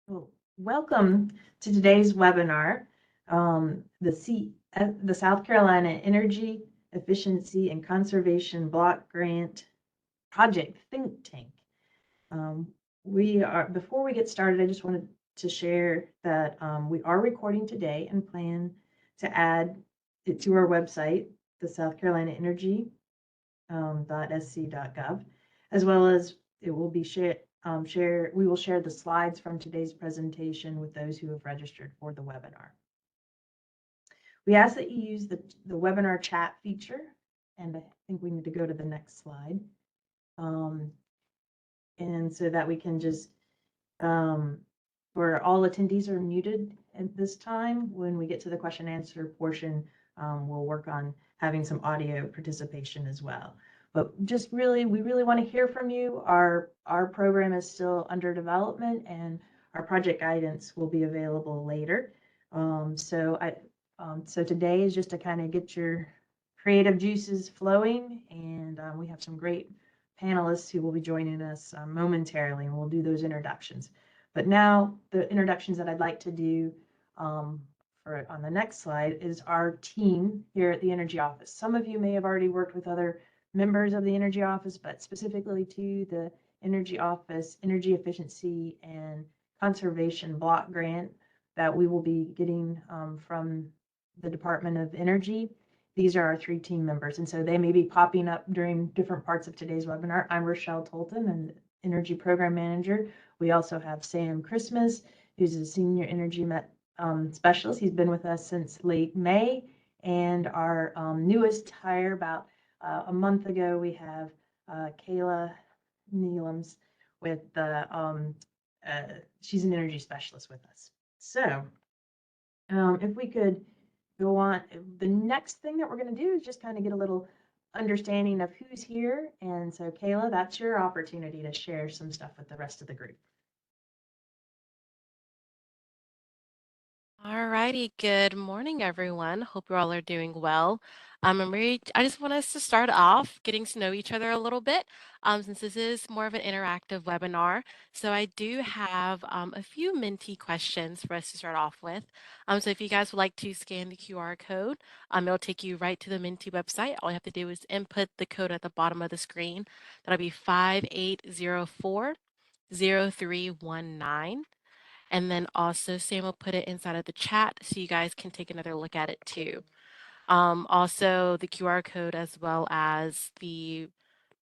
Well, welcome to today's webinar, the South Carolina Energy Efficiency and Conservation Block Grant Project Think Tank. Before we get started, I just wanted to share that we are recording today and plan to add it to our website, the South Carolina Energy .sc.gov, as well as it will be we will share the slides from today's presentation with those who have registered for the webinar. We ask that you use the webinar chat feature, and I think we need to go to the next slide. And so that we can just, where all attendees are muted at this time, when we get to the question and answer portion, we'll work on having some audio participation as well. But just really, we really want to hear from you. Our program is still under development, and our project guidance will be available later. So today is just to kind of get your creative juices flowing, and we have some great panelists who will be joining us momentarily, and we'll do those introductions. But now the introductions that I'd like to do on the next slide is our team here at the Energy Office. Some of you may have already worked with other members of the Energy Office, but specifically to the Energy Office Energy Efficiency and Conservation Block Grant that we will be getting from the Department of Energy. These are our three team members, and so they may be popping up during different parts of today's webinar. I'm Rochelle Tolton, an Energy Program Manager. We also have Sam Christmas, who's a Senior Energy Specialist. He's been with us since late May, and our newest hire about a month ago, we have Kayla Neelums with the, she's an Energy Specialist with us. So if we could go on, the next thing that we're going to do is just kind of get a little understanding of who's here. And so Kayla, that's your opportunity to share some stuff with the rest of the group. All righty, good morning, everyone. Hope you all are doing well. I just want us to start off getting to know each other a little bit, since this is more of an interactive webinar. So I do have a few Menti questions for us to start off with. So if you guys would like to scan the QR code, it'll take you right to the Menti website. All you have to do is input the code at the bottom of the screen. That'll be 5804-0319. And then also Sam will put it inside of the chat so you guys can take another look at it too. Also the QR code as well as the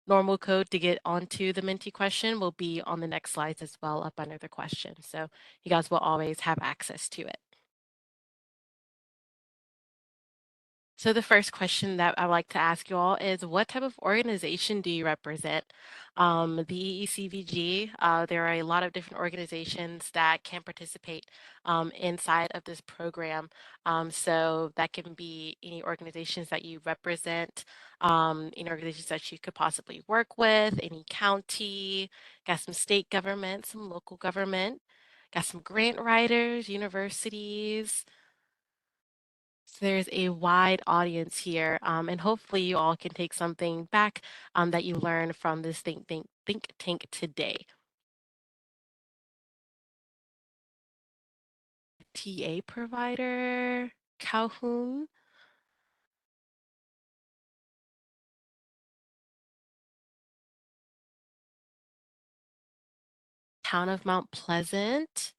normal code to get onto the Menti question will be on the next slides as well up under the question. So you guys will always have access to it. So the first question that I'd like to ask you all is, what type of organization do you represent? The EECBG, there are a lot of different organizations that can participate inside of this program. So that can be any organizations that you represent, any organizations that you could possibly work with, any county, got some state government, some local government, got some grant writers, universities. So there's a wide audience here, and hopefully you all can take something back that you learned from this think tank today. TA provider, Calhoun. Town of Mount Pleasant.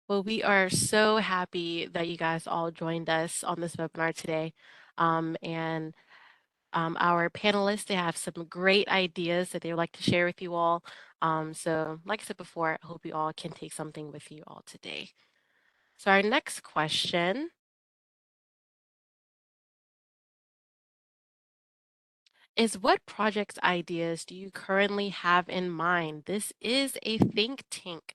Well, we are so happy that you guys all joined us on this webinar today. And our panelists, they have some great ideas that they would like to share with you all. So like I said before, I hope you all can take something with you all today. So our next question is, what projects ideas do you currently have in mind? This is a think tank.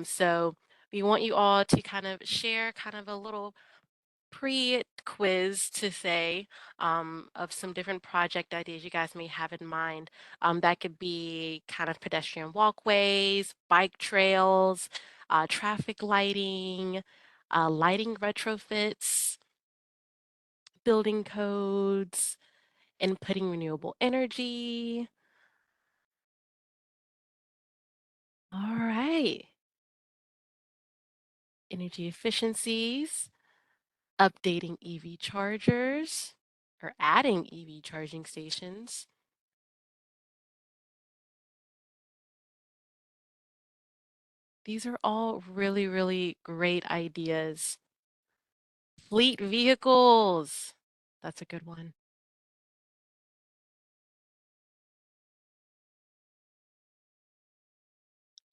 So we want you all to kind of share kind of a little pre-quiz to say of some different project ideas you guys may have in mind. That could be kind of pedestrian walkways, bike trails, traffic lighting, lighting retrofits, building codes, inputting renewable energy. All right. Energy efficiencies, updating EV chargers, or adding EV charging stations. These are all really, really great ideas. Fleet vehicles. That's a good one.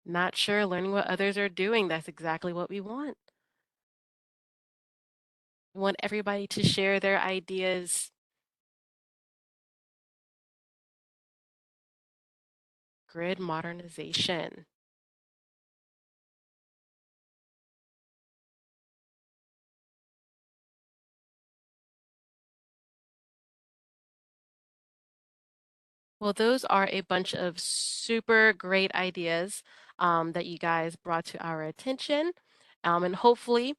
Not sure, learning what others are doing. That's exactly what we want. We want everybody to share their ideas. Grid modernization. Well, those are a bunch of super great ideas that you guys brought to our attention. And hopefully,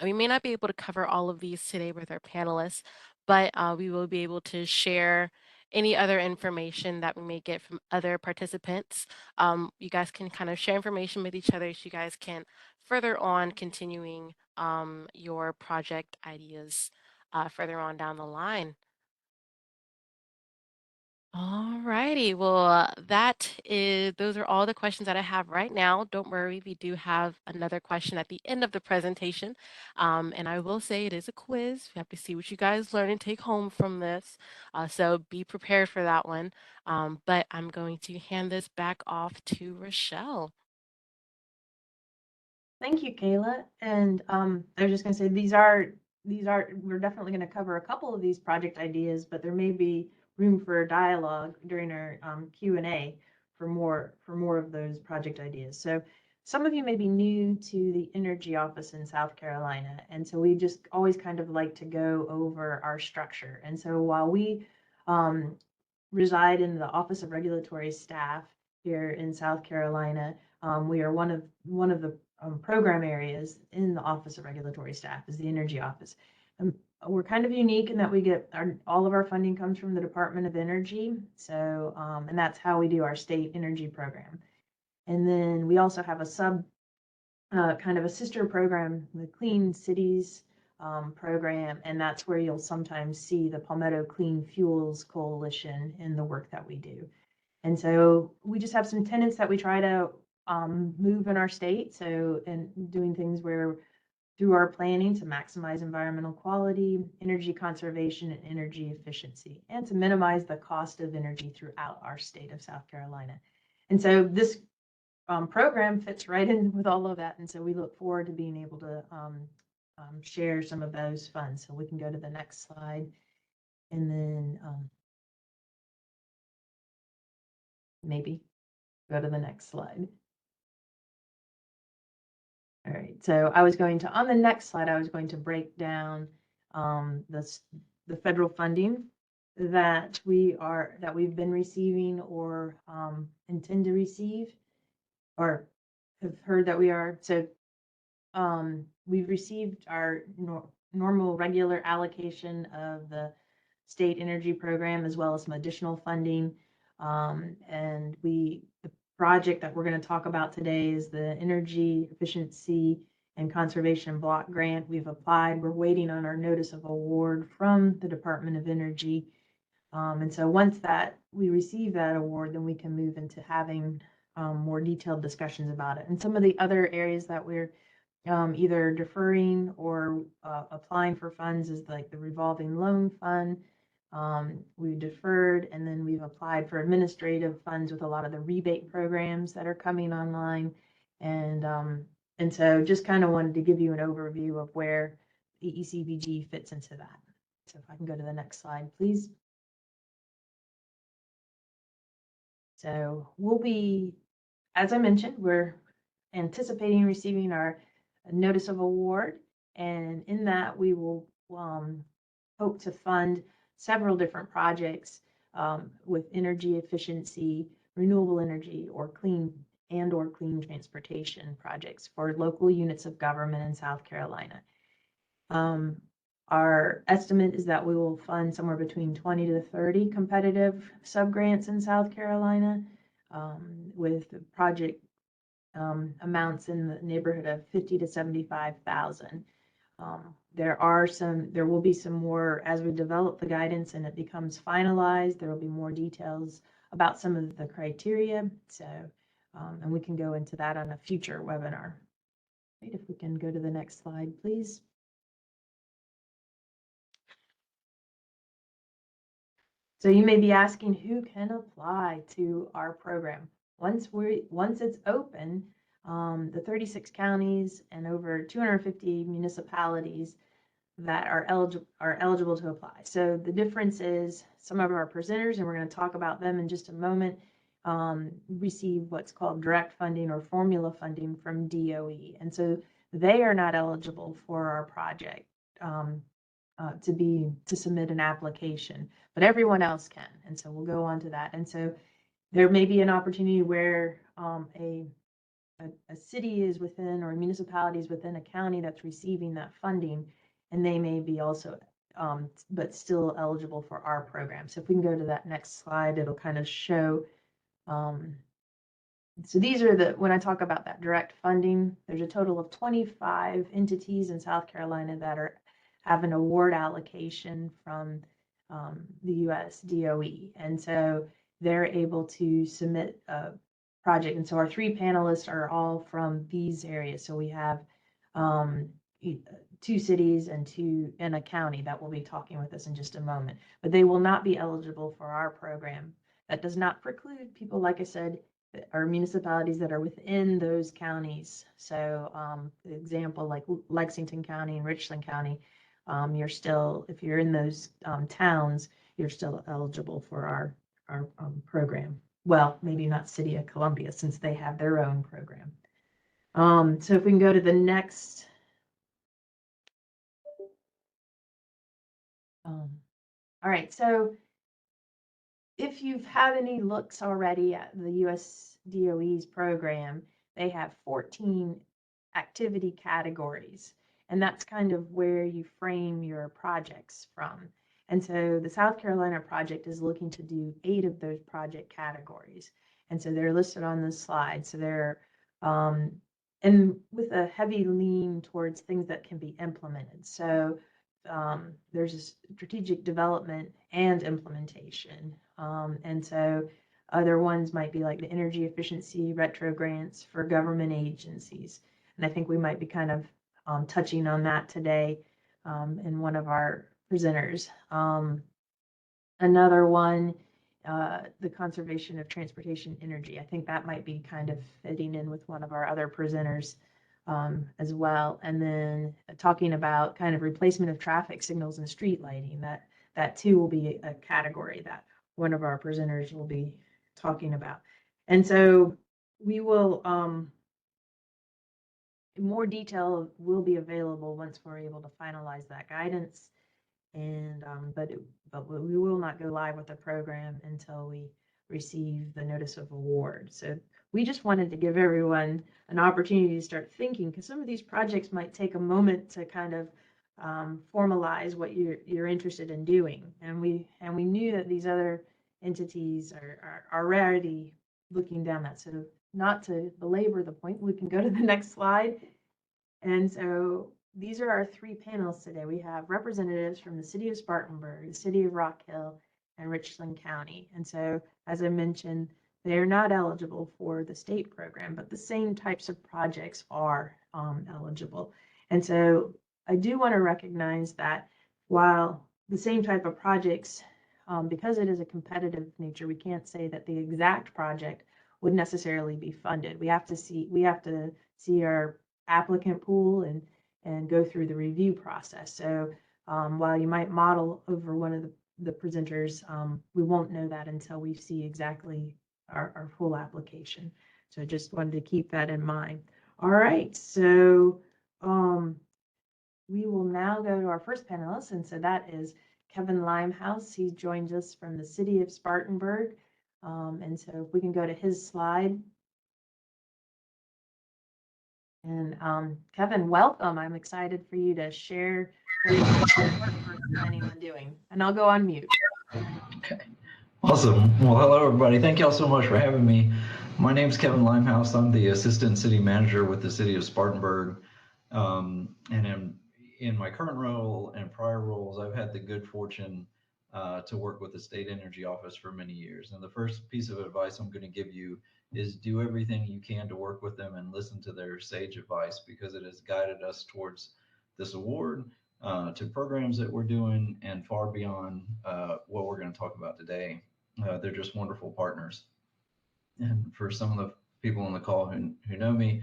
we may not be able to cover all of these today with our panelists, but we will be able to share any other information that we may get from other participants. You guys can kind of share information with each other so you guys can further on continuing your project ideas further on down the line. All righty. Well, those are all the questions that I have right now. Don't worry, we do have another question at the end of the presentation. And I will say it is a quiz. We have to see what you guys learn and take home from this. So be prepared for that one. But I'm going to hand this back off to Rochelle. Thank you, Kayla. And I was just going to say we're definitely going to cover a couple of these project ideas, but there may be room for a dialogue during our Q&A for more of those project ideas. So some of you may be new to the Energy Office in South Carolina, and so we just always kind of like to go over our structure. And so while we reside in the Office of Regulatory Staff here in South Carolina, we are one of the program areas in the Office of Regulatory Staff is the Energy Office. We're kind of unique in that we get all of our funding comes from the Department of Energy. So, and that's how we do our state energy program. And then we also have a kind of a sister program, the Clean Cities program, and that's where you'll sometimes see the Palmetto Clean Fuels Coalition in the work that we do. And so we just have some tenets that we try to move in our state. So, and doing things where through our planning to maximize environmental quality, energy conservation, and energy efficiency, and to minimize the cost of energy throughout our state of South Carolina. And so this program fits right in with all of that. And so we look forward to being able to share some of those funds. So we can go to the next slide and then maybe go to the next slide. All right, so on the next slide, I was going to break down the federal funding that we've been receiving or intend to receive or have heard that we are. So we've received our normal regular allocation of the state energy program as well as some additional funding. And the project that we're going to talk about today is the Energy Efficiency and Conservation Block Grant. We've applied. We're waiting on our notice of award from the Department of Energy. And so once we receive that award, then we can move into having more detailed discussions about it. And some of the other areas that we're either deferring or applying for funds is like the revolving loan fund. We deferred, and then we've applied for administrative funds with a lot of the rebate programs that are coming online. And so just kind of wanted to give you an overview of where the EECBG fits into that. So if I can go to the next slide, please. So as I mentioned, we're anticipating receiving our notice of award, and in that we will hope to fund several different projects with energy efficiency, renewable energy, or clean transportation projects for local units of government in South Carolina. Our estimate is that we will fund somewhere between 20 to 30 competitive subgrants in South Carolina with project amounts in the neighborhood of 50 to 75,000. There will be some more as we develop the guidance and it becomes finalized. There will be more details about some of the criteria. So, and we can go into that on a future webinar. Right, if we can go to the next slide, please. So you may be asking, who can apply to our program? Once it's open, the 36 counties and over 250 municipalities that are eligible to apply. So the difference is some of our presenters, and we're going to talk about them in just a moment, receive what's called direct funding or formula funding from DOE. And so they are not eligible for our project to submit an application, but everyone else can. And so we'll go on to that. And so there may be an opportunity where a city is within, or a municipality is within a county that's receiving that funding, and they may be also, but still eligible for our program. So if we can go to that next slide, it'll kind of show. So these are when I talk about that direct funding, there's a total of 25 entities in South Carolina that have an award allocation from the US DOE. And so they're able to submit a project. And so our 3 panelists are all from these areas. So we have 2 cities and a county that will be talking with us in just a moment, but they will not be eligible for our program. That does not preclude people, like I said, are municipalities that are within those counties. So the example, like Lexington County and Richland County, you're still, if you're in those towns, you're still eligible for our program. Well, maybe not City of Columbia, since they have their own program. So if we can go to the next. All right, so if you've had any looks already at the US DOE's program, they have 14 activity categories, and that's kind of where you frame your projects from. And so the South Carolina project is looking to do 8 of those project categories. And so they're listed on this slide. So they're, and with a heavy lean towards things that can be implemented. So there's a strategic development and implementation. And so other ones might be like the energy efficiency retro grants for government agencies. And I think we might be kind of touching on that today in one of our presenters. Another one, the conservation of transportation energy. I think that might be kind of fitting in with one of our other presenters as well. And then talking about kind of replacement of traffic signals and street lighting. That too will be a category that one of our presenters will be talking about. And so we will, more detail will be available once we're able to finalize that guidance. And but we will not go live with the program until we receive the notice of award. So we just wanted to give everyone an opportunity to start thinking, because some of these projects might take a moment to kind of formalize what you're interested in doing. And we knew that these other entities are already looking down that. So not to belabor the point, we can go to the next slide. And so these are our 3 panels today. We have representatives from the city of Spartanburg, the city of Rock Hill, and Richland County. And so, as I mentioned, they're not eligible for the state program, but the same types of projects are eligible. And so I do want to recognize that while the same type of projects, because it is a competitive nature, we can't say that the exact project would necessarily be funded. We have to see our applicant pool and go through the review process. So while you might model over one of the presenters, we won't know that until we see exactly our full application. So I just wanted to keep that in mind. All right, so we will now go to our first panelist, and so that is Kevin Limehouse. He joins us from the city of Spartanburg. And so if we can go to his slide. And Kevin, welcome. I'm excited for you to share what you're planning on doing. And I'll go on mute. Okay. Awesome. Well, hello, everybody. Thank y'all so much for having me. My name's Kevin Limehouse. I'm the Assistant City Manager with the City of Spartanburg. And in my current role and prior roles, I've had the good fortune to work with the State Energy Office for many years. And the first piece of advice I'm going to give you is do everything you can to work with them and listen to their sage advice, because it has guided us towards this award, to programs that we're doing, and far beyond what we're going to talk about today. They're just wonderful partners. And for some of the people on the call who know me,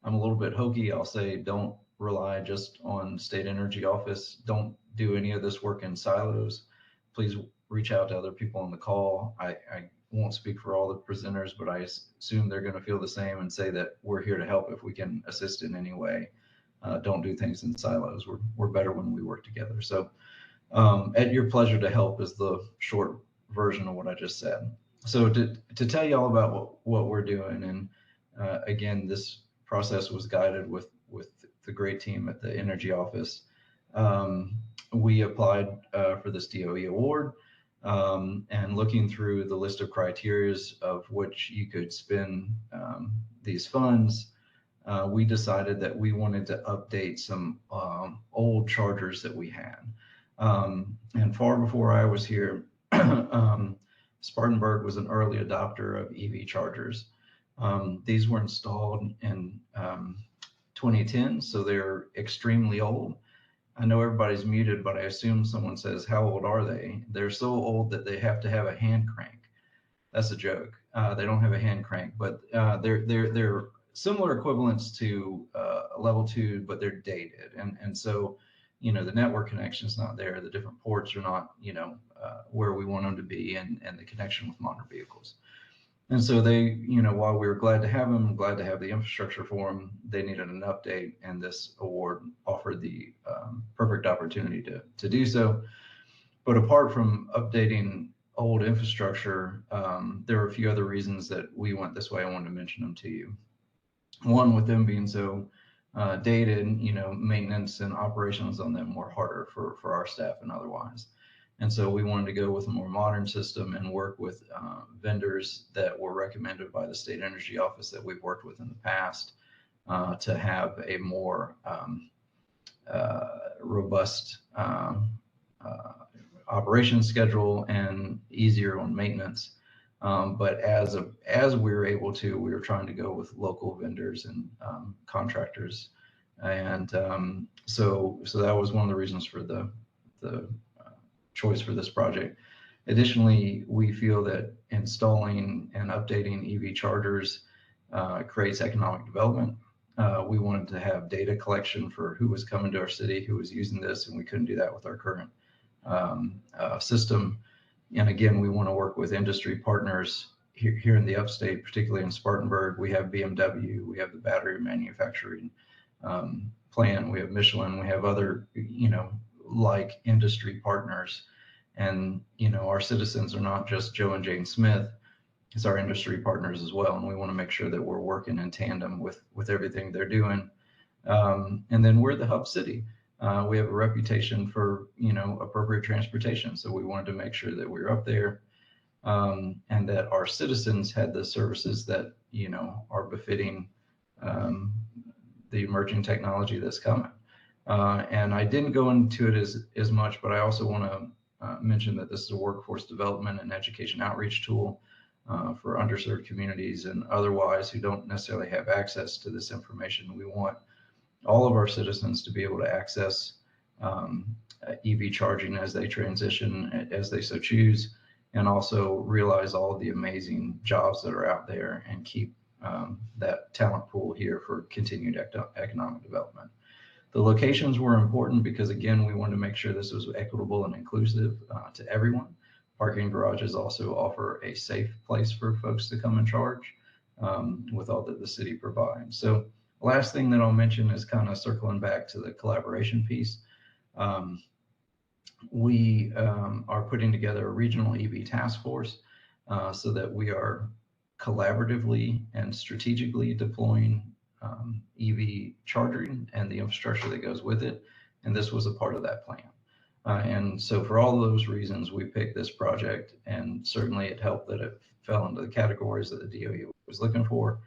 I'm a little bit hokey. I'll say, don't rely just on State Energy Office. Don't do any of this work in silos. Please reach out to other people on the call. I won't speak for all the presenters, but I assume they're going to feel the same and say that we're here to help if we can assist in any way. Don't do things in silos. We're better when we work together. So at your pleasure to help is the short version of what I just said. So to tell you all about what we're doing, and again, this process was guided with the great team at the Energy Office. We applied for this DOE award, and looking through the list of criteria of which you could spend these funds, we decided that we wanted to update some old chargers that we had. And far before I was here, Spartanburg was an early adopter of EV chargers. These were installed in 2010, so they're extremely old. I know everybody's muted, but I assume someone says, how old are they? They're so old that they have to have a hand crank. That's a joke. They don't have a hand crank, but they're similar equivalents to level 2, but they're dated. And so, you know, the network connection is not there. The different ports are not, you know, where we want them to be, and the connection with modern vehicles. And so they, you know, while we were glad to have them, glad to have the infrastructure for them, they needed an update, and this award offered the perfect opportunity to do so. But apart from updating old infrastructure, there were a few other reasons that we went this way. I wanted to mention them to you. One, with them being so dated, you know, maintenance and operations on them were harder for our staff and otherwise. And so we wanted to go with a more modern system and work with vendors that were recommended by the State Energy Office that we've worked with in the past, to have a more robust operation schedule and easier on maintenance. But as we were able to, we were trying to go with local vendors and contractors. And so that was one of the reasons for the choice for this project. Additionally, we feel that installing and updating EV chargers creates economic development. We wanted to have data collection for who was coming to our city, who was using this, and we couldn't do that with our current system. And again, we want to work with industry partners here in the upstate, particularly in Spartanburg. We have BMW, we have the battery manufacturing plant, we have Michelin, we have other, you know, like industry partners. And, you know, our citizens are not just Joe and Jane Smith, it's our industry partners as well. And we want to make sure that we're working in tandem with everything they're doing. And then we're the hub city. We have a reputation for, you know, appropriate transportation. So we wanted to make sure that we were up there, and that our citizens had the services that, you know, are befitting the emerging technology that's coming. And I didn't go into it as much, but I also want to mention that this is a workforce development and education outreach tool for underserved communities and otherwise who don't necessarily have access to this information. We want all of our citizens to be able to access EV charging as they transition, as they so choose, and also realize all of the amazing jobs that are out there and keep that talent pool here for continued economic development. The locations were important because, again, we wanted to make sure this was equitable and inclusive to everyone. Parking garages also offer a safe place for folks to come and charge with all that the city provides. So last thing that I'll mention is kind of circling back to the collaboration piece. We are putting together a regional EV task force so that we are collaboratively and strategically deploying EV charging and the infrastructure that goes with it. And this was a part of that plan. And so for all of those reasons, we picked this project, and certainly it helped that it fell into the categories that the DOE was looking for.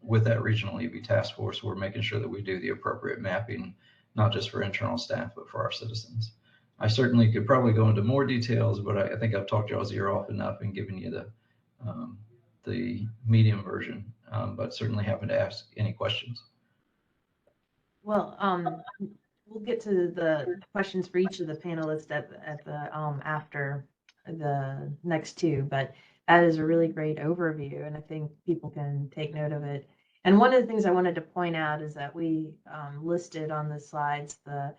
With that regional EV task force, we're making sure that we do the appropriate mapping, not just for internal staff, but for our citizens. I certainly could probably go into more details, but I think I've talked y'all's ear off enough and given you the medium version, but certainly happy to ask any questions. Well, we'll get to the questions for each of the panelists at the after the next two, but that is a really great overview, and I think people can take note of it. And one of the things I wanted to point out is that we listed on the slides the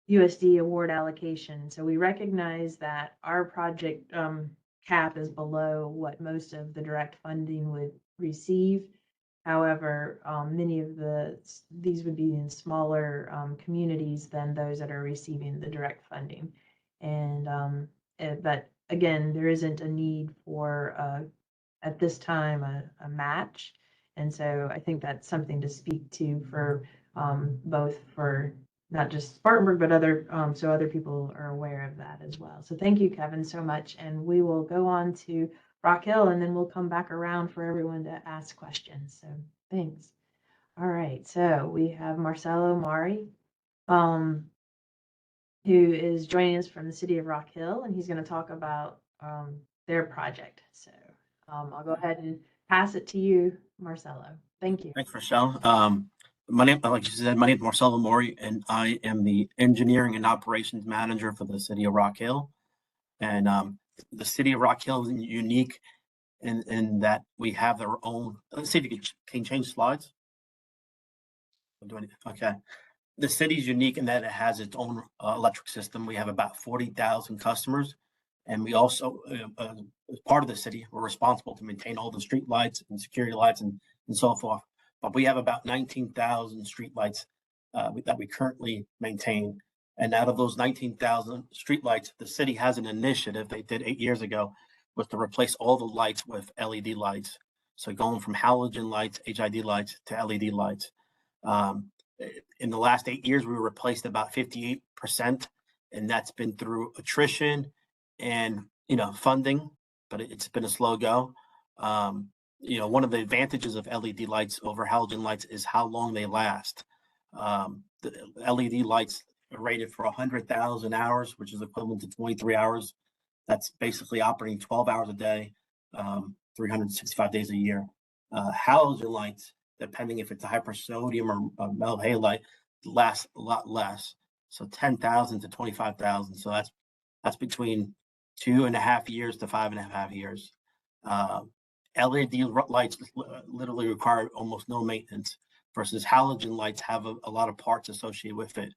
USD award allocation. So we recognize that our project cap is below what most of the direct funding would receive. However, many of these would be in smaller communities than those that are receiving the direct funding. And but again, there isn't a need for at this time a match. And so I think that's something to speak to for both for not just Spartanburg, but other so other people are aware of that as well. So thank you, Kevin, so much. And we will go on to Rock Hill, and then we'll come back around for everyone to ask questions. So thanks. All right, so we have Marcelo Mari, who is joining us from the city of Rock Hill, and he's going to talk about their project. So I'll go ahead and pass it to you, Marcelo. Thank you. Thanks, Rochelle. My name, like you said, my name is Marcelo Mori, and I am the engineering and operations manager for the city of Rock Hill. And the city of Rock Hill is unique in that we have their own. Let's see if you can change slides. Okay. The city is unique in that it has its own electric system. We have about 40,000 customers, and we also, as part of the city, we're responsible to maintain all the street lights and security lights and so forth. But we have about 19,000 streetlights that we currently maintain. And out of those 19,000 streetlights, the city has an initiative they did 8 years ago, was to replace all the lights with LED lights. So going from halogen lights, HID lights to LED lights. In the last 8 years, we replaced about 58%, and that's been through attrition and funding, but it's been a slow go. One of the advantages of LED lights over halogen lights is how long they last. The LED lights are rated for 100,000 hours, which is equivalent to 23 hours. That's basically operating 12 hours a day, 365 days a year. Halogen lights, depending if it's a hypersodium or a metal halide, lasts a lot less. So 10,000 to 25,000. So that's between 2.5 years to 5.5 years. LED lights literally require almost no maintenance, versus halogen lights have a lot of parts associated with it.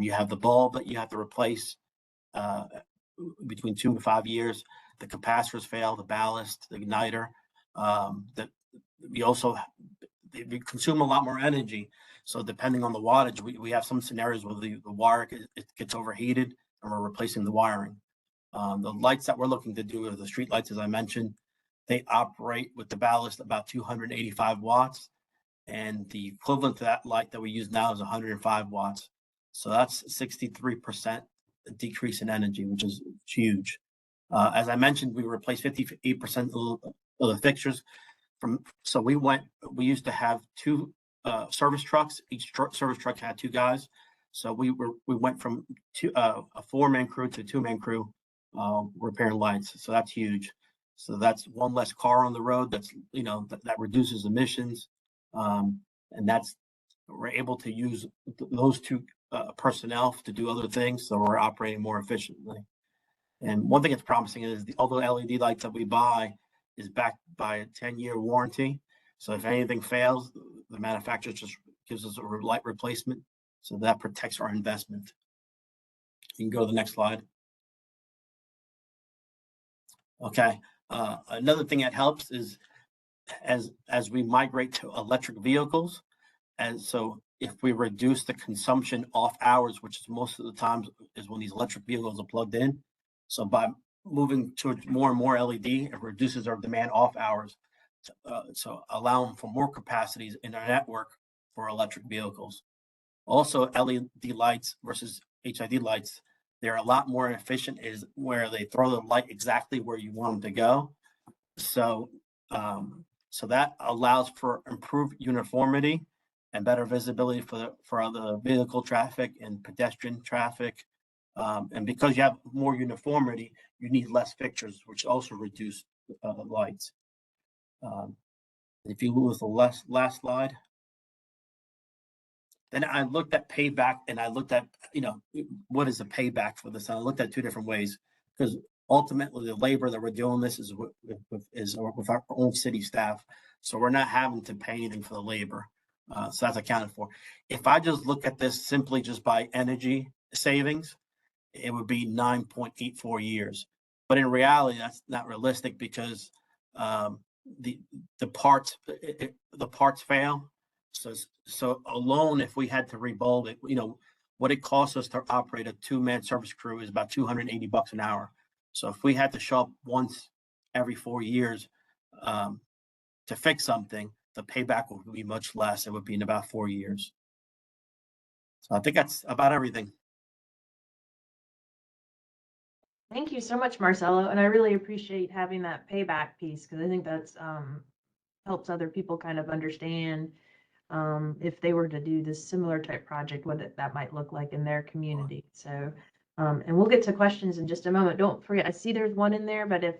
You have the bulb that you have to replace between 2 to 5 years. The capacitors fail, the ballast, the igniter. They consume a lot more energy. So depending on the wattage, we have some scenarios where the wire it gets overheated and we're replacing the wiring. The lights that we're looking to do are the street lights, as I mentioned. They operate with the ballast about 285 watts, and the equivalent to that light that we use now is 105 watts. So that's 63% decrease in energy, which is huge. As I mentioned, we replaced 58% of the fixtures. We used to have 2 service trucks. Each service truck had 2 guys. So we went from a 4-man crew to a 2-man crew repairing lights. So that's huge. So that's one less car on the road. That's that reduces emissions, and we're able to use those 2 personnel to do other things. So we're operating more efficiently. And one thing that's promising is all the LED lights that we buy is backed by a 10-year warranty. So if anything fails, the manufacturer just gives us a light replacement. So that protects our investment. You can go to the next slide. Okay. Another thing that helps is as we migrate to electric vehicles, and so if we reduce the consumption off hours, which is most of the times is when these electric vehicles are plugged in. So by moving to more and more LED, it reduces our demand off hours, so allowing for more capacities in our network for electric vehicles. Also, LED lights versus HID lights, they're a lot more efficient, is where they throw the light exactly where you want them to go. So So that allows for improved uniformity and better visibility for the vehicle traffic and pedestrian traffic. And because you have more uniformity, you need less fixtures, which also reduce lights. If you move with the last slide. Then I looked at payback, and I looked at, what is the payback for this? And I looked at two different ways, because ultimately the labor that we're doing this is with our own city staff. So we're not having to pay anything for the labor. So that's accounted for. If I just look at this simply just by energy savings, it would be 9.84 years. But in reality, that's not realistic, because the parts fail. So alone, if we had to rebuild it, what it costs us to operate a 2-man service crew is about $280 an hour. So if we had to show up once every 4 years to fix something, the payback would be much less. It would be in about 4 years. So I think that's about everything. Thank you so much, Marcelo. And I really appreciate having that payback piece, because I think that's helps other people kind of understand if they were to do this similar type project, what that might look like in their community. So, and we'll get to questions in just a moment. Don't forget, I see there's one in there, but if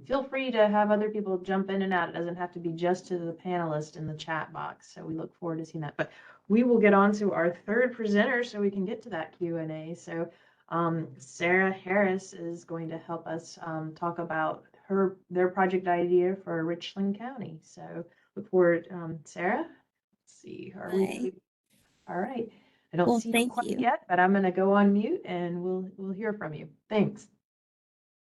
feel free to have other people jump in and out. It doesn't have to be just to the panelist in the chat box. So we look forward to seeing that. But we will get on to our third presenter so we can get to that Q&A. So Sarah Harris is going to help us talk about their project idea for Richland County. So look forward, Sarah. Let's see, are we? All right. I don't see you quite yet, but I'm going to go on mute and we'll hear from you. Thanks.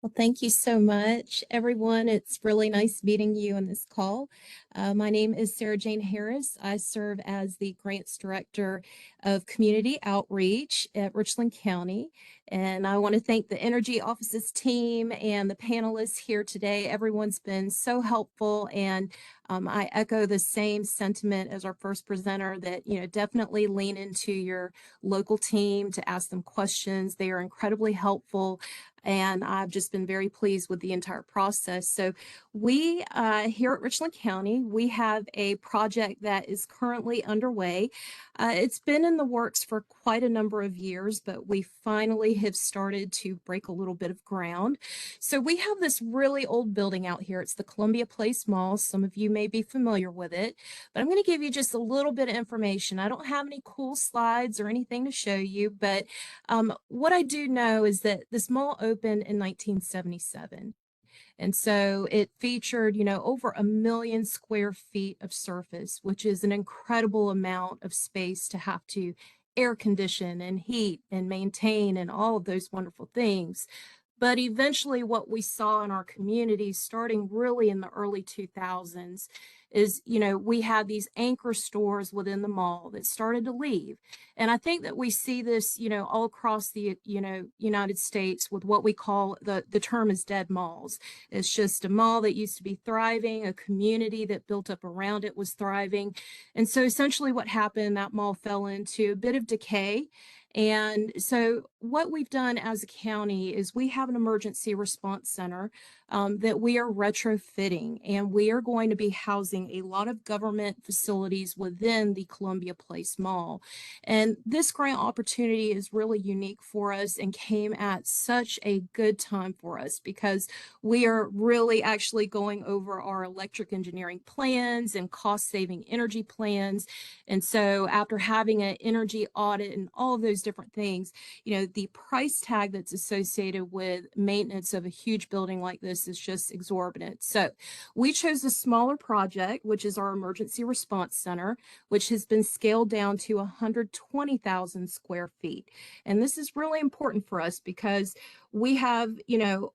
Well, thank you so much, everyone. It's really nice meeting you on this call. My name is Sarah Jane Harris. I serve as the Grants Director of Community Outreach at Richland County. And I want to thank the Energy Offices team and the panelists here today. Everyone's been so helpful, and I echo the same sentiment as our first presenter that, definitely lean into your local team to ask them questions. They are incredibly helpful. And I've just been very pleased with the entire process. So we here at Richland County, we have a project that is currently underway. It's been in the works for quite a number of years, but we finally have started to break a little bit of ground. So we have this really old building out here. It's the Columbia Place Mall. Some of you may be familiar with it, but I'm going to give you just a little bit of information. I don't have any cool slides or anything to show you, but what I do know is that this mall opened in 1977. And so it featured, over 1 million square feet of surface, which is an incredible amount of space to have to air condition and heat and maintain and all of those wonderful things. But eventually what we saw in our community, starting really in the early 2000s, is, we had these anchor stores within the mall that started to leave. And I think that we see this, all across the, United States with what we call the term is dead malls. It's just a mall that used to be thriving, a community that built up around it was thriving. And so essentially what happened, that mall fell into a bit of decay. And so what we've done as a county is we have an emergency response center that we are retrofitting, and we are going to be housing a lot of government facilities within the Columbia Place Mall. And this grant opportunity is really unique for us and came at such a good time for us, because we are really actually going over our electric engineering plans and cost-saving energy plans. And so after having an energy audit and all of those different things, the price tag that's associated with maintenance of a huge building like this is just exorbitant. So we chose a smaller project, which is our emergency response center, which has been scaled down to 120,000 square feet. And this is really important for us because we have,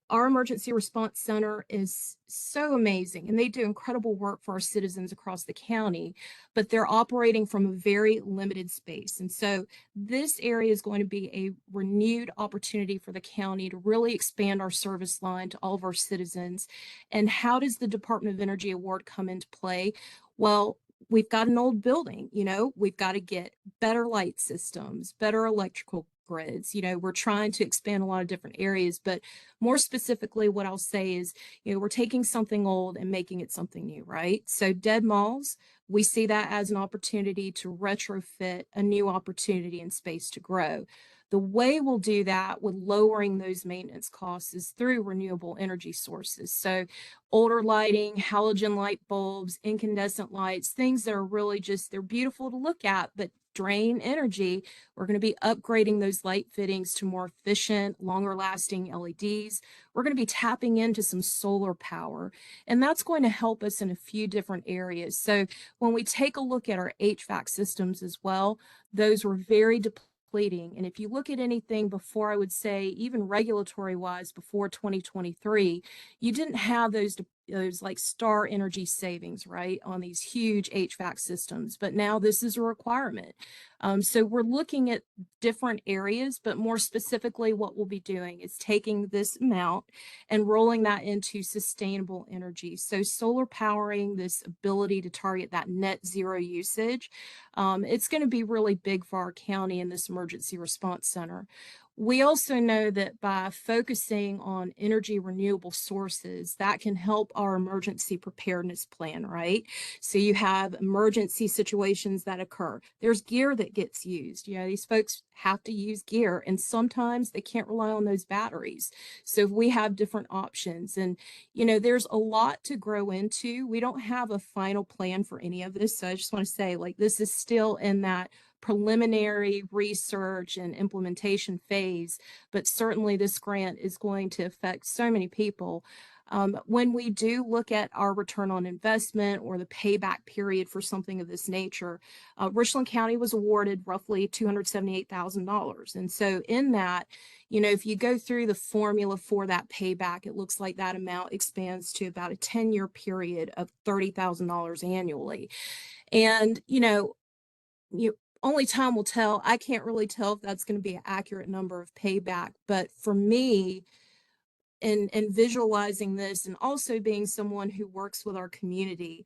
our emergency response center is so amazing, and they do incredible work for our citizens across the county, but they're operating from a very limited space. And so this area is going to be a renewed opportunity for the county to really expand our service line to all of our citizens. And how does the Department of Energy Award come into play? Well, we've got an old building, we've got to get better light systems, better electrical grids. We're trying to expand a lot of different areas, but more specifically, what I'll say is, we're taking something old and making it something new, right? So dead malls, we see that as an opportunity to retrofit a new opportunity and space to grow. The way we'll do that with lowering those maintenance costs is through renewable energy sources. So older lighting, halogen light bulbs, incandescent lights, things that are really just, they're beautiful to look at, but drain energy. We're going to be upgrading those light fittings to more efficient, longer lasting LEDs. We're going to be tapping into some solar power, and that's going to help us in a few different areas. So when we take a look at our HVAC systems as well, those were very depleting. And if you look at anything before, I would say even regulatory wise, before 2023, you didn't have those like star energy savings, right, on these huge HVAC systems. But now this is a requirement. So we're looking at different areas, but more specifically, what we'll be doing is taking this amount and rolling that into sustainable energy. So solar powering, this ability to target that net zero usage, it's going to be really big for our county in this emergency response center. We also know that by focusing on energy renewable sources, that can help our emergency preparedness plan, right? So you have emergency situations that occur. There's gear that gets used. These folks have to use gear, and sometimes they can't rely on those batteries. So if we have different options, and there's a lot to grow into. We don't have a final plan for any of this. So I just want to say, like, this is still in that preliminary research and implementation phase, but certainly this grant is going to affect so many people. When we do look at our return on investment or the payback period for something of this nature, Richland County was awarded roughly $278,000. And so in that, if you go through the formula for that payback, it looks like that amount expands to about a 10-year period of $30,000 annually. And, only time will tell. I can't really tell if that's going to be an accurate number of payback, but for me, in visualizing this and also being someone who works with our community,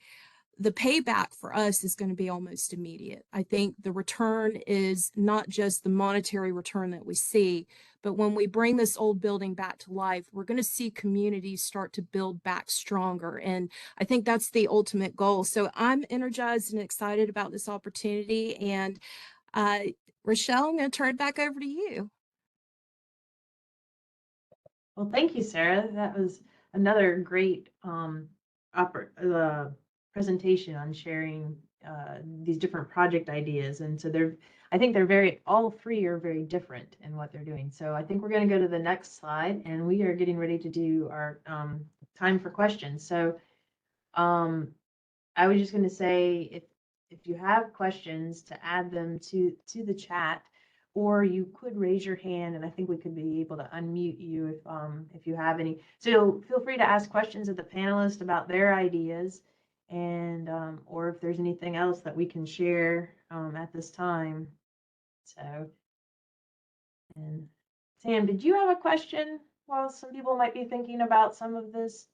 the payback for us is going to be almost immediate. I think the return is not just the monetary return that we see, but when we bring this old building back to life, we're going to see communities start to build back stronger. And I think that's the ultimate goal. So I'm energized and excited about this opportunity. And Rochelle, I'm going to turn it back over to you. Well, thank you, Sarah. That was another great presentation on sharing these different project ideas. And so I think all three are very different in what they're doing. So I think we're going to go to the next slide, and we are getting ready to do our time for questions. So I was just going to say, if you have questions, to add them to the chat, or you could raise your hand, and I think we could be able to unmute you if you have any. So feel free to ask questions of the panelists about their ideas, and or if there's anything else that we can share at this time. So, and Sam, did you have a question while some people might be thinking about some of this?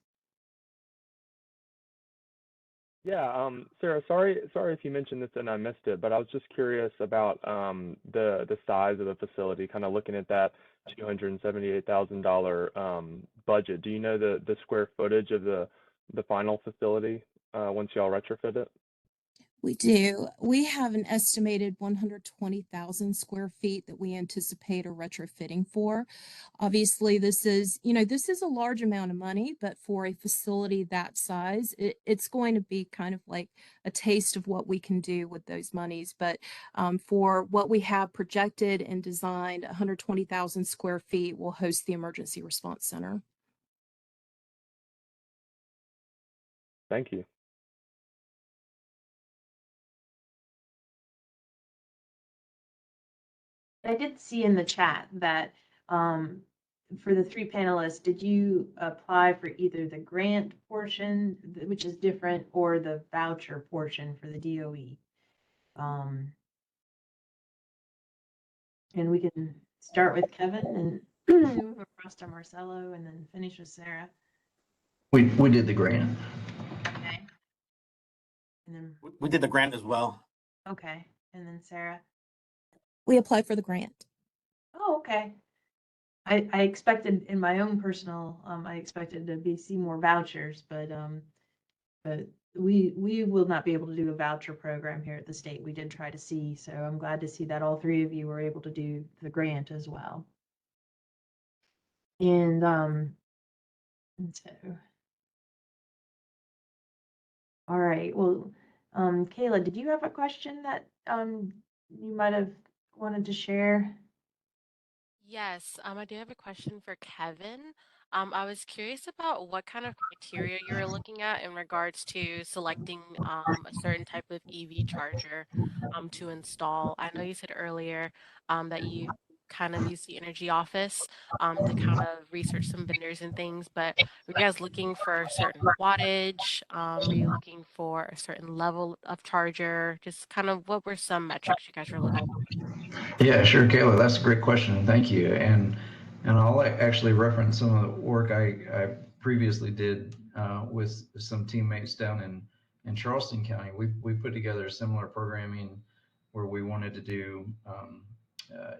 Yeah, Sarah, sorry if you mentioned this and I missed it, but I was just curious about the size of the facility, kind of looking at that $278,000 budget. Do you know the square footage of the final facility once y'all retrofit it? We do. We have an estimated 120,000 square feet that we anticipate a retrofitting for. Obviously, this is a large amount of money, but for a facility that size, it's going to be kind of like a taste of what we can do with those monies. But for what we have projected and designed, 120,000 square feet will host the Emergency Response Center. Thank you. I did see in the chat that for the three panelists, did you apply for either the grant portion, which is different, or the voucher portion for the DOE? And we can start with Kevin and move across to Marcelo and then finish with Sarah. We did the grant. Okay. And then We did the grant as well. okay, and then Sarah. We applied for the grant. Oh, okay. I expected in my own personal, I expected to see more vouchers, but we will not be able to do a voucher program here at the state. We did try to see, so I'm glad to see that all three of you were able to do the grant as well. And so, all right. Well, Kayla, did you have a question that you might have wanted to share? Yes, I do have a question for Kevin. I was curious about what kind of criteria you were looking at in regards to selecting a certain type of EV charger to install. I know you said earlier that you kind of use the energy office to kind of research some vendors and things, but were you guys looking for a certain wattage? Were you looking for a certain level of charger? Just kind of what were some metrics you guys were looking for? Yeah, sure, Kayla. That's a great question. Thank you. And I'll actually reference some of the work I previously did with some teammates down in Charleston County. We put together similar programming where we wanted to do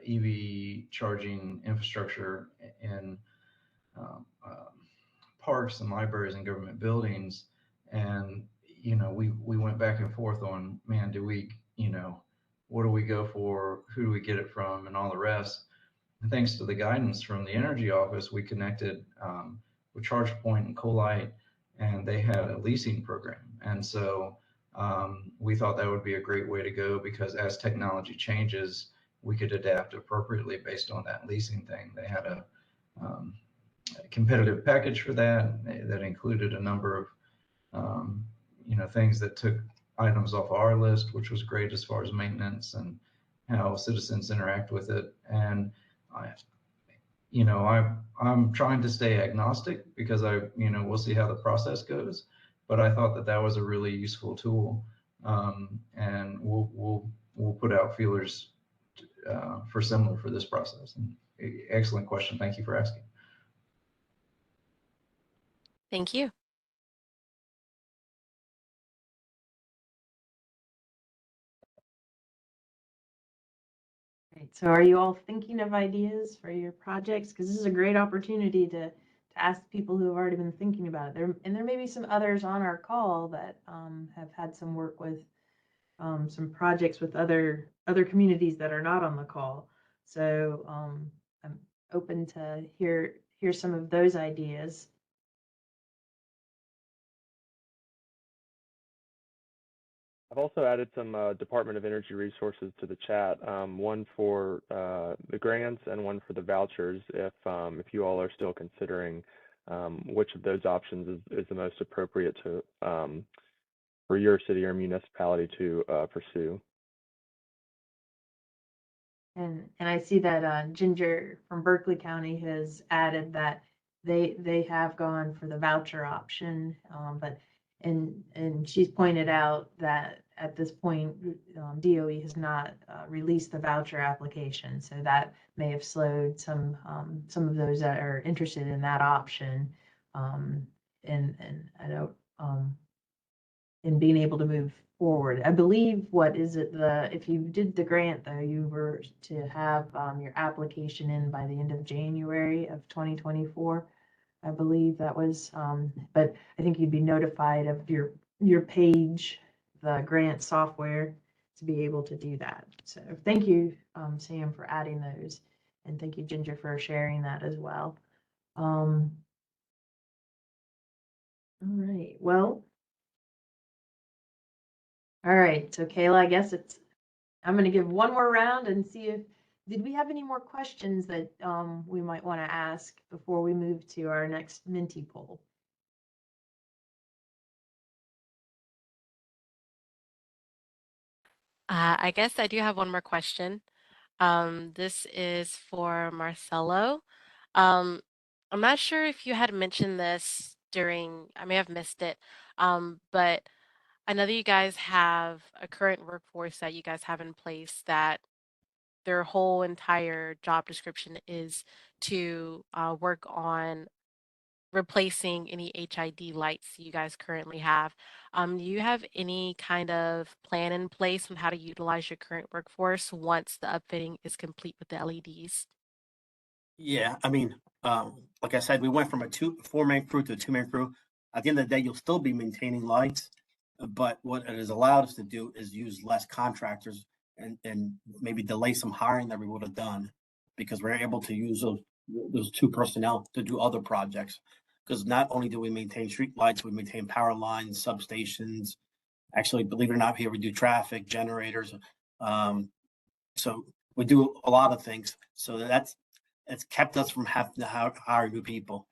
EV charging infrastructure in parks and libraries and government buildings. And we went back and forth on, man, do we, what do we go for? Who do we get it from, and all the rest. And thanks to the guidance from the energy office, we connected with ChargePoint and Colite, and they had a leasing program. And so we thought that would be a great way to go, because as technology changes, we could adapt appropriately based on that leasing thing. They had a competitive package for that included a number of things that took items off our list, which was great as far as maintenance and how citizens interact with it. And I'm trying to stay agnostic, because we'll see how the process goes, but I thought that was a really useful tool. And we'll put out feelers for similar for this process. And excellent question. Thank you for asking. Thank you. Right. So are you all thinking of ideas for your projects? Because this is a great opportunity to ask people who have already been thinking about it. There may be some others on our call that have had some work with some projects with other communities that are not on the call. So I'm open to hear some of those ideas. I've also added some Department of Energy resources to the chat, one for the grants and one for the vouchers, if you all are still considering which of those options is the most appropriate to for your city or municipality to pursue. And I see that Ginger from Berkeley County has added that they have gone for the voucher option, but and she's pointed out that at this point DOE has not released the voucher application, so that may have slowed some of those that are interested in that option, and I don't in being able to move forward. I believe, what is it, if you did the grant though, you were to have your application in by the end of January of 2024. I believe that was, but I think you'd be notified of your page, the grant software, to be able to do that. So thank you, Sam, for adding those. And thank you, Ginger, for sharing that as well. All right, well, all right, so Kayla, I guess I'm going to give one more round and see did we have any more questions that we might want to ask before we move to our next Minty poll? I guess I do have one more question. This is for Marcelo. Um, I'm not sure if you had mentioned this during, I may have missed it, but I know that you guys have a current workforce that you guys have in place that their whole entire job description is to work on replacing any HID lights you guys currently have. Do you have any kind of plan in place on how to utilize your current workforce once the upfitting is complete with the LEDs? Yeah, I mean, like I said, we went from a 4-man crew to a 2-man crew. At the end of the day, you'll still be maintaining lights, but what it has allowed us to do is use less contractors and maybe delay some hiring that we would have done because we're able to use those 2 personnel to do other projects. Because not only do we maintain street lights, we maintain power lines, substations. Actually, believe it or not, here we do traffic, generators. So we do a lot of things. So it's kept us from having to hire new people.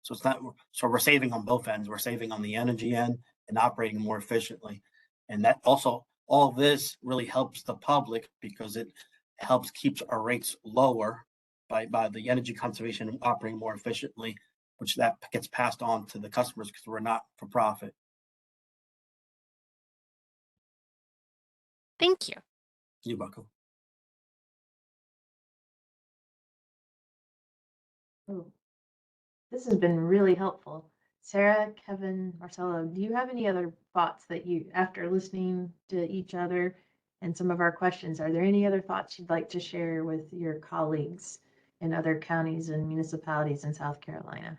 So it's not, so we're saving on both ends. We're saving on the energy end and operating more efficiently. And that also, all this really helps the public because it helps keeps our rates lower by the energy conservation and operating more efficiently, which that gets passed on to the customers because we're not for profit. Thank you. You're welcome. Oh, this has been really helpful. Sarah, Kevin, Marcelo, do you have any other thoughts that you, after listening to each other and some of our questions, are there any other thoughts you'd like to share with your colleagues in other counties and municipalities in South Carolina?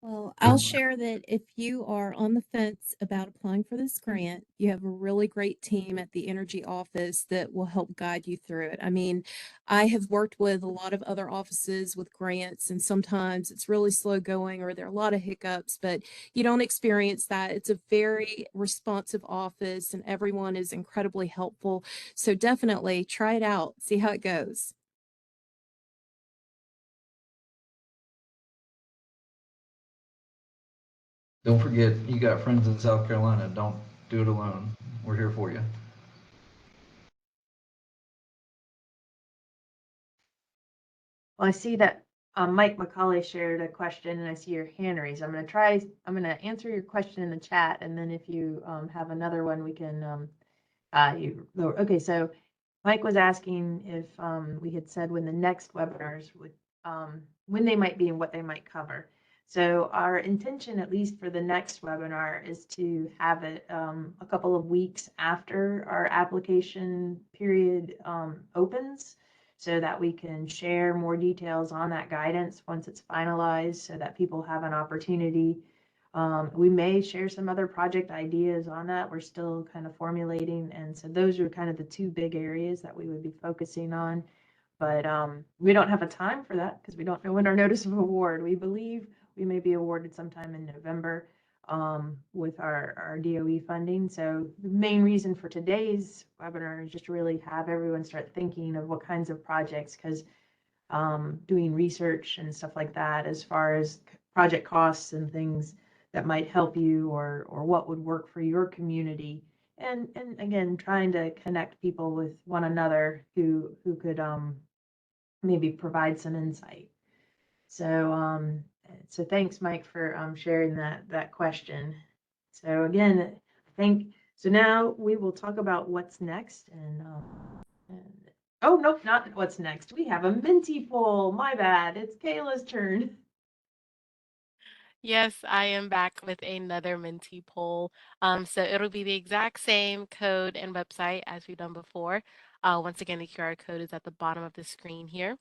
Well, I'll share that if you are on the fence about applying for this grant, you have a really great team at the Energy Office that will help guide you through it. I mean, I have worked with a lot of other offices with grants, and sometimes it's really slow going or there are a lot of hiccups, but you don't experience that. It's a very responsive office and everyone is incredibly helpful. So definitely try it out, see how it goes. Don't forget, you got friends in South Carolina. Don't do it alone. We're here for you. Well, I see that Mike McCauley shared a question and I see your hand raised. I'm going to answer your question in the chat. And then if you have another one, we can, okay. So Mike was asking if we had said when the next webinars would, when they might be and what they might cover. So our intention, at least for the next webinar, is to have it a couple of weeks after our application period opens, so that we can share more details on that guidance once it's finalized, so that people have an opportunity. We may share some other project ideas on that. We're still kind of formulating. And so those are kind of the 2 big areas that we would be focusing on. But we don't have a time for that because we don't know when our notice of award. We believe we may be awarded sometime in November with our DOE funding. So the main reason for today's webinar is just to really have everyone start thinking of what kinds of projects, because doing research and stuff like that as far as project costs and things that might help you or what would work for your community. And again, trying to connect people with one another who could maybe provide some insight. So so thanks, Mike, for sharing that question. So again, I think so. Now we will talk about what's next. And oh nope, not what's next. We have a Minty poll. My bad. It's Kayla's turn. Yes, I am back with another Menti poll. So it'll be the exact same code and website as we've done before. Once again, the QR code is at the bottom of the screen here.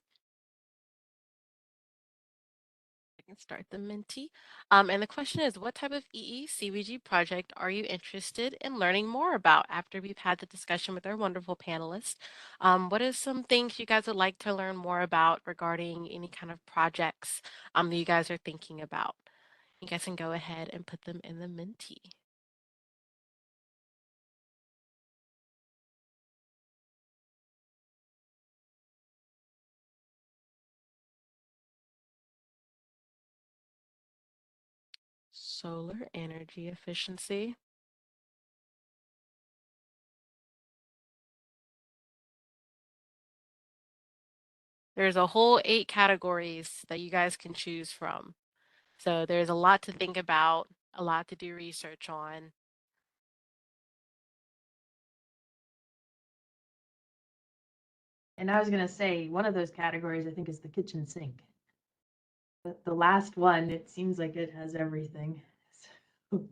I can start the Menti. And the question is, what type of EECBG project are you interested in learning more about after we've had the discussion with our wonderful panelists? What are some things you guys would like to learn more about regarding any kind of projects that you guys are thinking about? You guys can go ahead and put them in the Menti. Solar energy efficiency. There's a whole 8 categories that you guys can choose from. So there's a lot to think about, a lot to do research on. And I was going to say, one of those categories, I think, is the kitchen sink. The last one, it seems like it has everything. So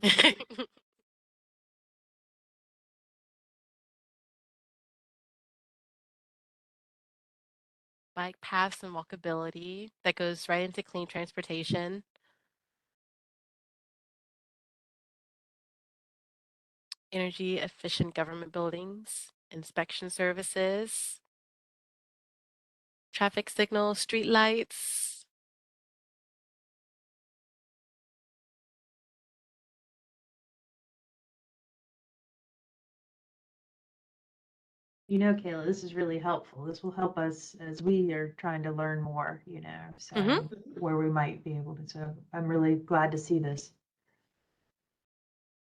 bike paths and walkability that goes right into clean transportation. Energy efficient government buildings, inspection services, traffic signals, street lights. You know, Kayla, this is really helpful. This will help us as we are trying to learn more, you know, so where we might be able to. So I'm really glad to see this.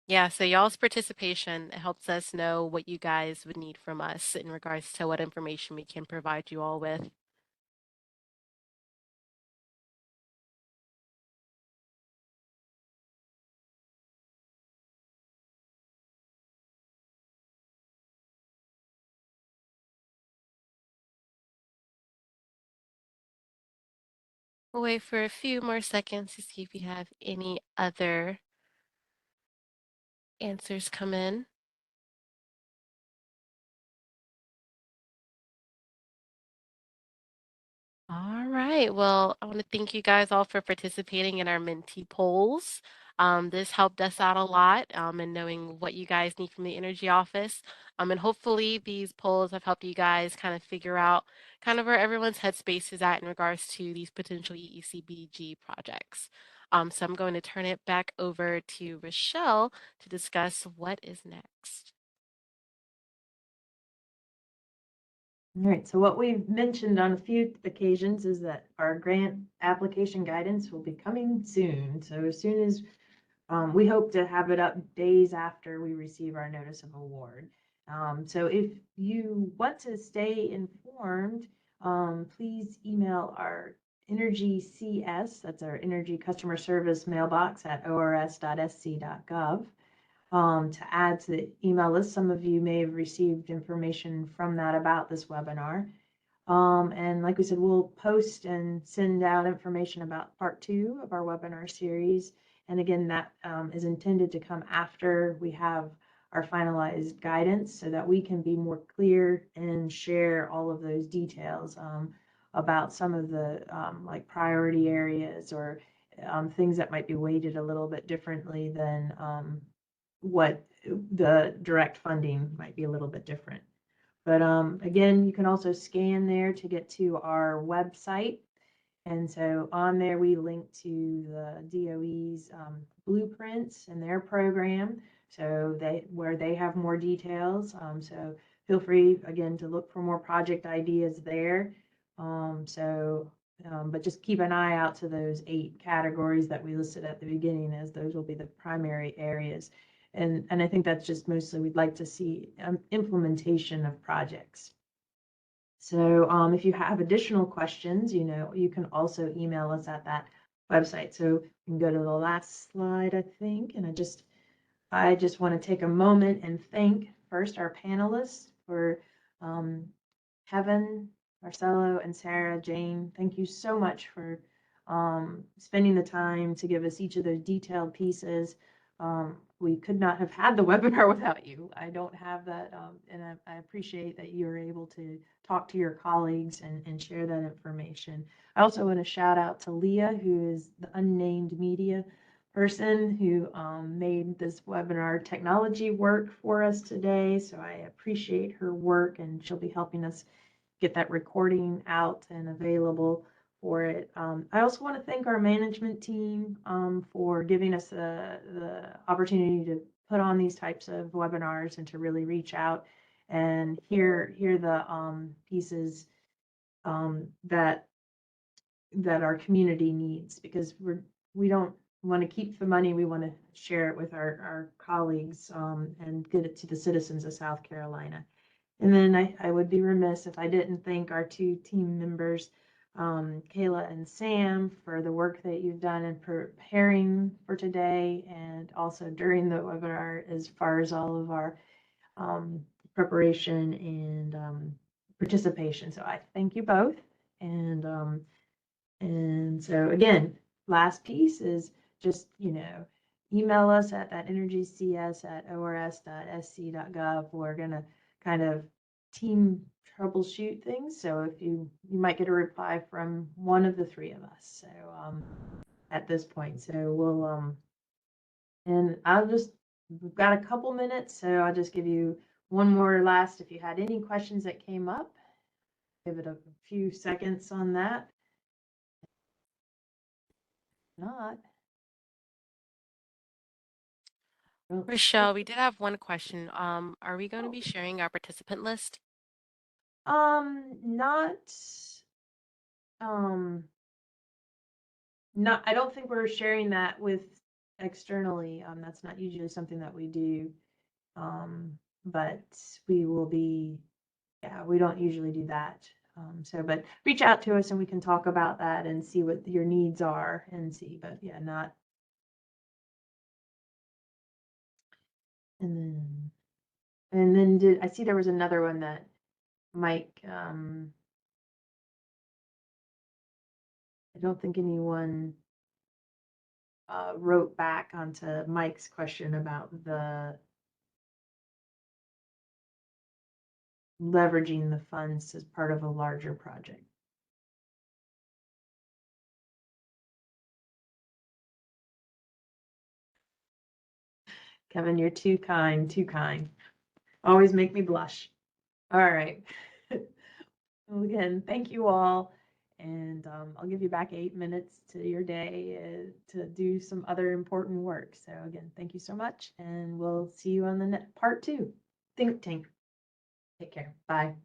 Yeah, so y'all's participation helps us know what you guys would need from us in regards to what information we can provide you all with. We'll wait for a few more seconds to see if we have any other answers come in. All right. Well, I want to thank you guys all for participating in our Mentee polls. This helped us out a lot in knowing what you guys need from the Energy Office. And hopefully these polls have helped you guys kind of figure out kind of where everyone's headspace is at in regards to these potential EECBG projects. So I'm going to turn it back over to Rochelle to discuss what is next. All right, so what we've mentioned on a few occasions is that our grant application guidance will be coming soon. So as soon as we hope to have it up days after we receive our notice of award. So if you want to stay informed, please email our Energy CS, that's our Energy Customer Service mailbox at ors.sc.gov. To add to the email list, some of you may have received information from that about this webinar. And like we said, we'll post and send out information about part 2 of our webinar series. And again, that is intended to come after we have our finalized guidance so that we can be more clear and share all of those details about some of the like priority areas or things that might be weighted a little bit differently than what the direct funding might be a little bit different. But again, you can also scan there to get to our website. And so on there, we link to the DOE's blueprints and their program. So where they have more details. So feel free, again, to look for more project ideas there. But just keep an eye out to those 8 categories that we listed at the beginning, as those will be the primary areas. And I think that's just mostly we'd like to see implementation of projects. So if you have additional questions, you know, you can also email us at that website. So you can go to the last slide, I think. And I just want to take a moment and thank first our panelists for Kevin, Marcelo, and Sarah, Jane. Thank you so much for spending the time to give us each of those detailed pieces. We could not have had the webinar without you. I don't have that, and I appreciate that you're able to talk to your colleagues and share that information. I also want to shout out to Leah, who is the unnamed media person who made this webinar technology work for us today. So I appreciate her work, and she'll be helping us get that recording out and available for it. I also want to thank our management team for giving us the opportunity to put on these types of webinars and to really reach out and hear the pieces that our community needs, because we don't want to keep the money, we want to share it with our colleagues and get it to the citizens of South Carolina. And then I would be remiss if I didn't thank our 2 team members, Kayla and Sam, for the work that you've done in preparing for today and also during the webinar as far as all of our preparation and participation. So I thank you both. And so again, last piece is just, you know, email us at that energycs@ors.sc.gov. We're going to kind of team troubleshoot things. So if you might get a reply from one of the three of us. So at this point, so we'll and we've got a couple minutes, so I'll just give you one more last. If you had any questions that came up, give it a few seconds on that. Not. Well, Rochelle, we did have one question. Are we going to be sharing our participant list? Not, I don't think we're sharing that with externally. That's not usually something that we do. But we will be, yeah, we don't usually do that. But reach out to us and we can talk about that and see what your needs are and see, but yeah, not. And then I see there was another one that Mike, I don't think anyone wrote back onto Mike's question about the leveraging the funds as part of a larger project. Kevin, you're too kind, too kind. Always make me blush. All right. Well, again, thank you all. And I'll give you back 8 minutes to your day to do some other important work. So again, thank you so much. And we'll see you on the part 2. Think Tank. Take care. Bye.